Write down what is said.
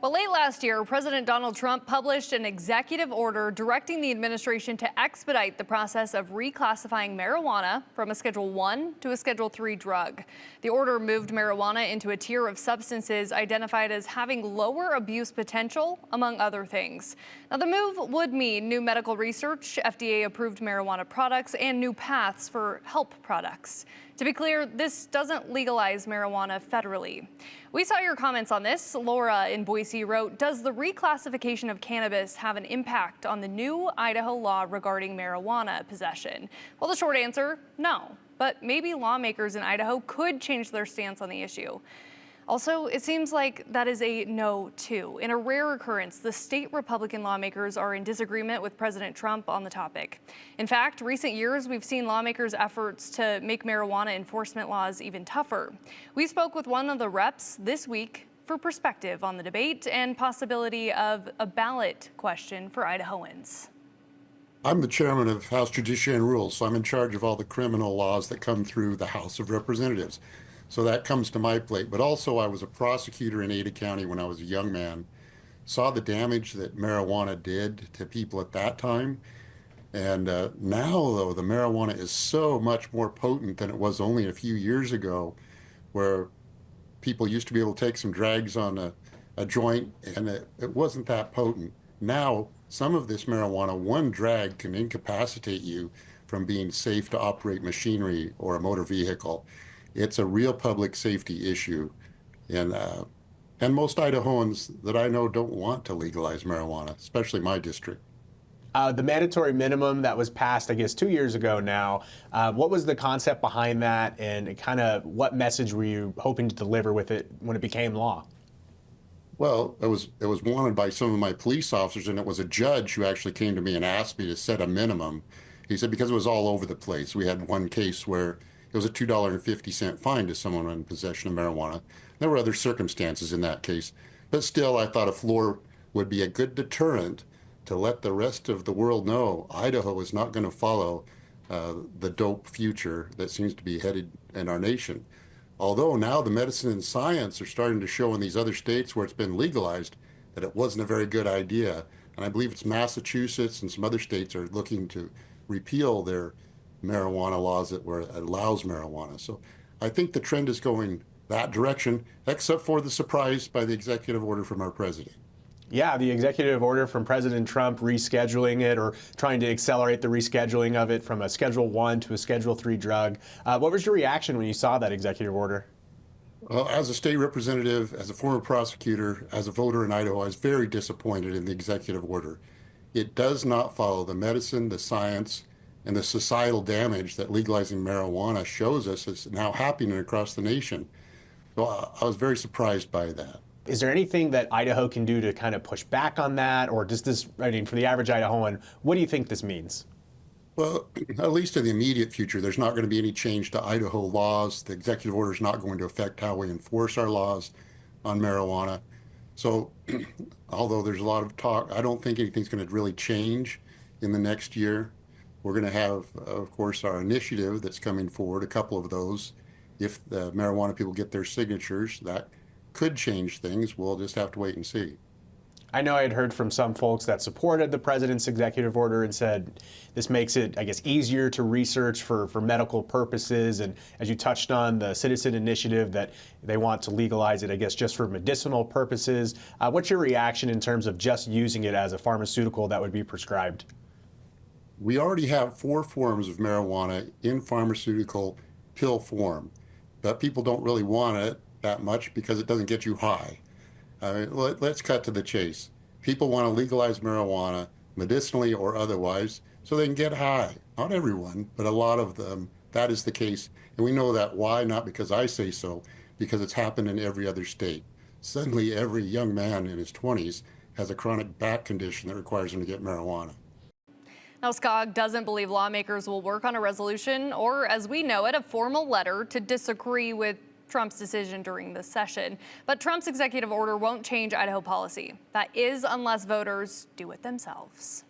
Well, late last year, President Donald Trump published an executive order directing the administration to expedite the process of reclassifying marijuana from a Schedule 1 to a Schedule 3 drug. The order moved marijuana into a tier of substances identified as having lower abuse potential, among other things. Now, the move would mean new medical research, FDA-approved marijuana products, and new paths for help products. To be clear, this doesn't legalize marijuana federally. We saw your comments on this. Laura in Boise wrote, does the reclassification of cannabis have an impact on the new Idaho law regarding marijuana possession? Well, the short answer, no. But maybe lawmakers in Idaho could change their stance on the issue. Also, it seems like that is a no, too. In a rare occurrence, the state Republican lawmakers are in disagreement with President Trump on the topic. In fact, recent years, we've seen lawmakers' efforts to make marijuana enforcement laws even tougher. We spoke with one of the reps this week for perspective on the debate and possibility of a ballot question for Idahoans. I'm the chairman of House Judiciary and Rules, so I'm in charge of all the criminal laws that come through the House of Representatives. So that comes to my plate. But also, I was a prosecutor in Ada County when I was a young man, saw the damage that marijuana did to people at that time. And now, though, the marijuana is so much more potent than it was only a few years ago, where people used to be able to take some drags on a joint, and it wasn't that potent. Now, some of this marijuana, one drag can incapacitate you from being safe to operate machinery or a motor vehicle. It's a real public safety issue, and most Idahoans that I know don't want to legalize marijuana, especially my district. The mandatory minimum that was passed, I guess, 2 years ago now, what was the concept behind that, and kind of what message were you hoping to deliver with it when it became law? Well, it was wanted by some of my police officers, and it was a judge who actually came to me and asked me to set a minimum. He said because it was all over the place. We had one case where it was a $2.50 fine to someone in possession of marijuana. There were other circumstances in that case, but still I thought a floor would be a good deterrent to let the rest of the world know Idaho is not going to follow the dope future that seems to be headed in our nation. Although now the medicine and science are starting to show in these other states where it's been legalized that it wasn't a very good idea. And I believe it's Massachusetts and some other states are looking to repeal their marijuana laws that allows marijuana. So I think the trend is going that direction, except for the surprise by the executive order from our president. Yeah, the executive order from President Trump rescheduling it or trying to accelerate the rescheduling of it from a Schedule 1 to a Schedule 3 drug. What was your reaction when you saw that executive order? Well, as a state representative, as a former prosecutor, as a voter in Idaho, I was very disappointed in the executive order. It does not follow the medicine, the science, and the societal damage that legalizing marijuana shows us is now happening across the nation. So I was very surprised by that. Is there anything that Idaho can do to kind of push back on that? Or does this, I mean, for the average Idahoan, what do you think this means? Well, at least in the immediate future, there's not going to be any change to Idaho laws. The executive order is not going to affect how we enforce our laws on marijuana. So although there's a lot of talk, I don't think anything's going to really change in the next year. We're going to have, of course, our initiative that's coming forward, a couple of those. If the marijuana people get their signatures, that could change things. We'll just have to wait and see. I know I had heard from some folks that supported the president's executive order and said this makes it, I guess, easier to research for medical purposes. And as you touched on, the citizen initiative that they want to legalize it, I guess, just for medicinal purposes. What's your reaction in terms of just using it as a pharmaceutical that would be prescribed? We already have 4 forms of marijuana in pharmaceutical pill form, but people don't really want it that much because it doesn't get you high. Let's cut to the chase. People want to legalize marijuana, medicinally or otherwise, so they can get high. Not everyone, but a lot of them, that is the case. And we know that. Why? Not because I say so, because it's happened in every other state. Suddenly, every young man in his 20s has a chronic back condition that requires him to get marijuana. Now, Skog doesn't believe lawmakers will work on a resolution or, as we know it, a formal letter to disagree with Trump's decision during this session. But Trump's executive order won't change Idaho policy. That is, unless voters do it themselves.